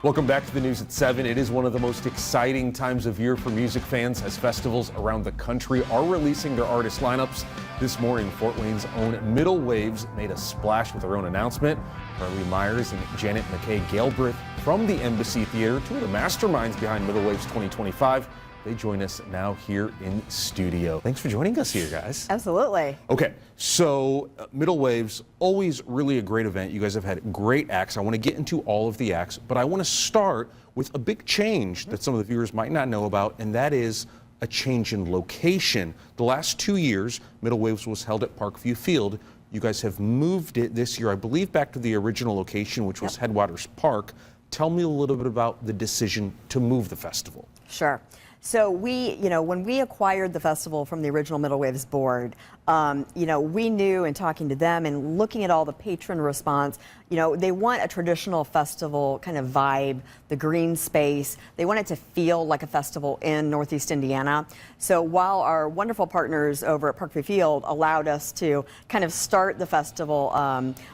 Welcome back to the News at 7. It is one of the most exciting times of year for music fans as festivals around the country are releasing their artist lineups. This morning, Fort Wayne's own Middle Waves made a splash with their own announcement. Carly Myers and Janet McKay Galbraith from the Embassy Theater, two of the masterminds behind Middle Waves 2025. They join us now here in studio. Thanks for joining us here, guys. Absolutely. Okay, so Middle Waves, always really a great event. You guys have had great acts. I want to get into all of the acts, but I want to start with a big change that some of the viewers might not know about, and that is a change in location. The last 2 years, Middle Waves was held at Parkview Field. You guys have moved it this year, I believe, back to the original location, which was Headwaters Park. Tell me a little bit about the decision to move the festival. Sure. So when we acquired the festival from the original Middle Waves board, we knew in talking to them and looking at all the patron response, they want a traditional festival kind of vibe, the green space. They want it to feel like a festival in Northeast Indiana. So while our wonderful partners over at Parkview Field allowed us to kind of start the festival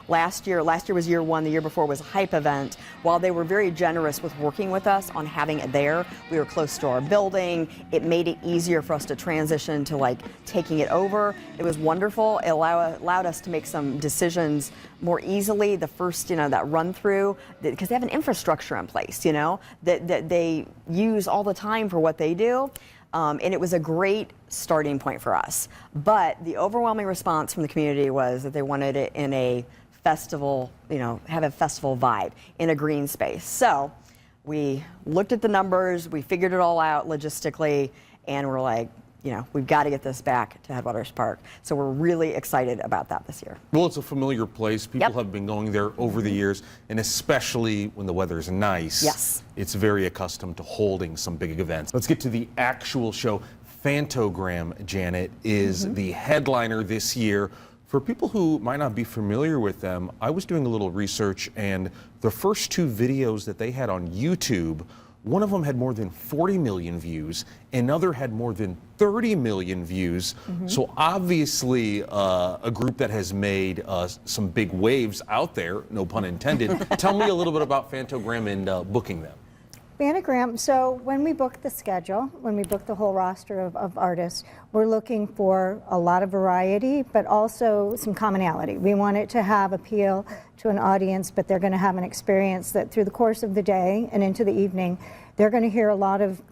last year was year one, the year before was a hype event. While they were very generous with working with us on having it there, we were close to our building. It made it easier for us to transition to like taking it over. It was wonderful. It allowed us to make some decisions more easily. The first, that run through, because they have an infrastructure in place, that they use all the time for what they do. And it was a great starting point for us. But the overwhelming response from the community was that they wanted it in a festival, have a festival vibe in a green space. So we looked at the numbers, we figured it all out logistically, and we're like, we've got to get this back to Headwaters Park. So we're really excited about that this year. Well, it's a familiar place. People have been going there over the years, and especially when the weather's nice. Yes. It's very accustomed to holding some big events. Let's get to the actual show. Phantogram, Janet, is the headliner this year. For people who might not be familiar with them, I was doing a little research, and the first two videos that they had on YouTube, one of them had more than 40 million views, another had more than 30 million views. So obviously a group that has made some big waves out there, no pun intended. Tell me a little bit about Phantogram and booking them. Phantogram, so when we book the schedule, when we book the whole roster of artists, we're looking for a lot of variety, but also some commonality. We want it to have appeal to an audience, but they're going to have an experience that through the course of the day and into the evening, they're going to hear a lot of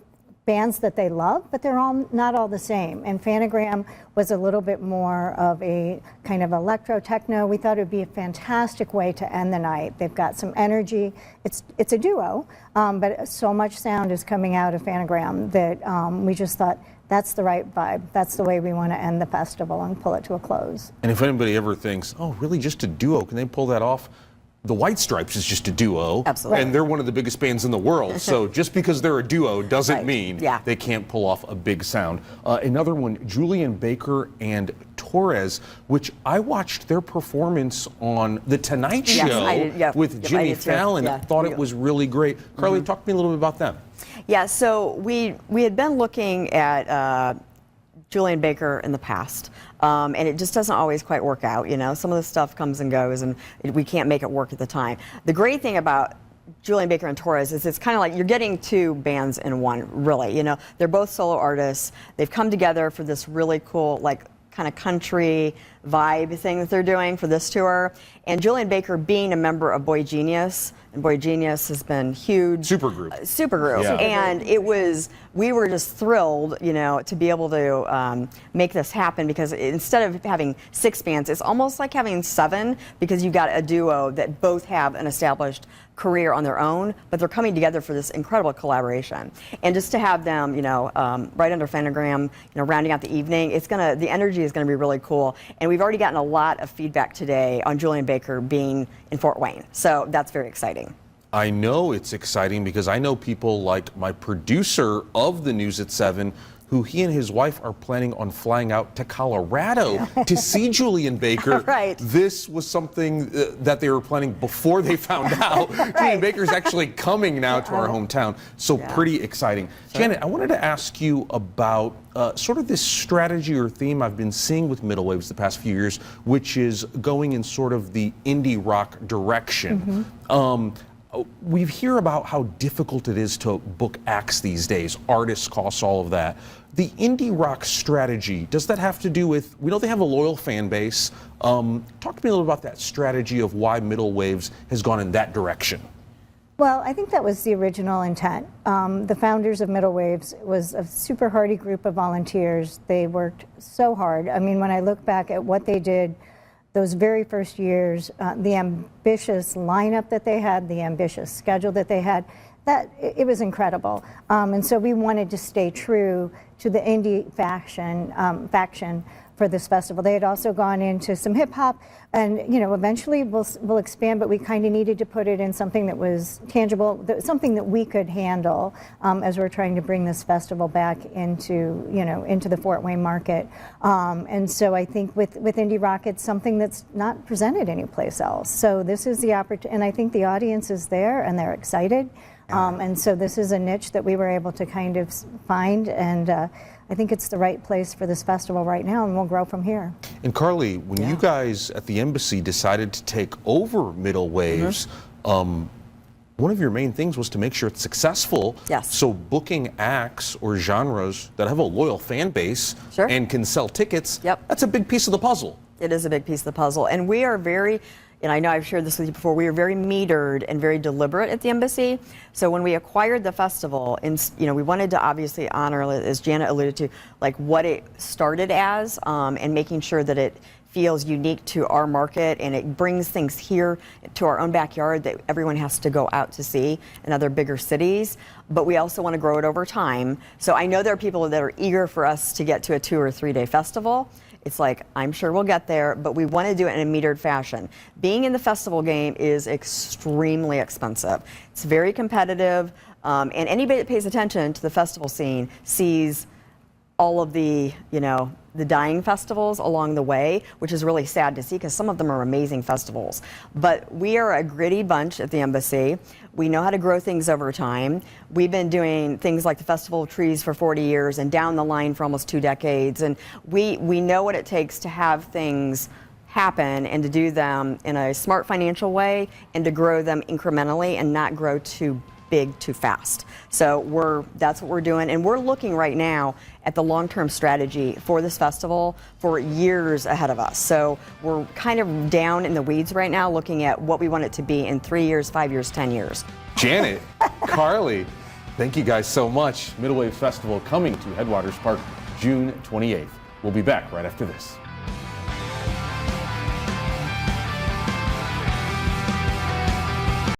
bands that they love, but they're all not all the same. And Phantogram was a little bit more of a kind of electro techno. We thought it would be a fantastic way to end the night. They've got some energy. It's a duo, but so much sound is coming out of Phantogram that we just thought that's the right vibe. That's the way we want to end the festival and pull it to a close. And if anybody ever thinks, oh, really just a duo, can they pull that off? The White Stripes is just a duo. Absolutely. And they're one of the biggest bands in the world. So just because they're a duo doesn't mean they can't pull off a big sound. Another one, Julien Baker and TORRES, which I watched their performance on The Tonight Show with Jimmy Fallon. Thought it was really great. Carly, talk to me a little bit about them. Yeah, so we had been looking at Julien Baker in the past, and it just doesn't always quite work out. Some of the stuff comes and goes, and we can't make it work at the time. The great thing about Julien Baker and TORRES is it's kind of like you're getting two bands in one, really. They're both solo artists. They've come together for this really cool, kind of country vibe thing that they're doing for this tour. And Julien Baker being a member of Boy Genius, and Boy Genius has been huge. Supergroup. Supergroup. And we were just thrilled, to be able to make this happen, because instead of having 6 bands, it's almost like having 7, because you got a duo that both have an established career on their own, but they're coming together for this incredible collaboration. And just to have them, right under Phantogram, rounding out the evening, the energy is gonna be really cool. And we've already gotten a lot of feedback today on Julien Baker being in Fort Wayne. So that's very exciting. I know it's exciting because I know people like my producer of the News at 7, who he and his wife are planning on flying out to Colorado to see Julien Baker. This was something that they were planning before they found out. Julien Baker's actually coming now to our hometown, so pretty exciting. Janet, I wanted to ask you about sort of this strategy or theme I've been seeing with Middle Waves the past few years, which is going in sort of the indie rock direction. We hear about how difficult it is to book acts these days, artists costs, all of that. The indie rock strategy, does that have to do with, we know they have a loyal fan base. Talk to me a little about that strategy of why Middle Waves has gone in that direction. Well, I think that was the original intent. The founders of Middle Waves was a super hardy group of volunteers. They worked so hard. I mean, when I look back at what they did those very first years, the ambitious lineup that they had, the ambitious schedule that they had, that it was incredible. And so we wanted to stay true to the indie faction for this festival. They had also gone into some hip hop, and eventually we'll expand, but we kind of needed to put it in something that was tangible, something that we could handle as we're trying to bring this festival back into the Fort Wayne market. And so I think with indie rock, it's something that's not presented anyplace else. So this is the opportunity, and I think the audience is there and they're excited. And so this is a niche that we were able to kind of find, and I think it's the right place for this festival right now, and we'll grow from here. And Carly, when you guys at the embassy decided to take over Middle Waves, one of your main things was to make sure it's successful. Yes. So booking acts or genres that have a loyal fan base Sure. and can sell tickets, Yep. that's a big piece of the puzzle. It is a big piece of the puzzle, and we are very, and I know I've shared this with you before, we are very metered and very deliberate at the embassy. So when we acquired the festival, and we wanted to obviously honor, as Janet alluded to, like what it started as, and making sure that it feels unique to our market and it brings things here to our own backyard that everyone has to go out to see in other bigger cities. But we also want to grow it over time. So I know there are people that are eager for us to get to a 2 or 3 day festival. It's like, I'm sure we'll get there, but we want to do it in a metered fashion. Being in the festival game is extremely expensive. It's very competitive, and anybody that pays attention to the festival scene sees all of the, the dying festivals along the way, which is really sad to see because some of them are amazing festivals. But we are a gritty bunch at the embassy. We know how to grow things over time. We've been doing things like the Festival of Trees for 40 years and down the line for almost 2 decades. And we know what it takes to have things happen and to do them in a smart financial way and to grow them incrementally and not grow too big too fast. So that's what we're doing, and we're looking right now at the long-term strategy for this festival for years ahead of us. So we're kind of down in the weeds right now looking at what we want it to be in 3 years, 5 years, 10 years. Janet, Carly, thank you guys so much. Middle Wave Festival coming to Headwaters Park June 28th. We'll be back right after this.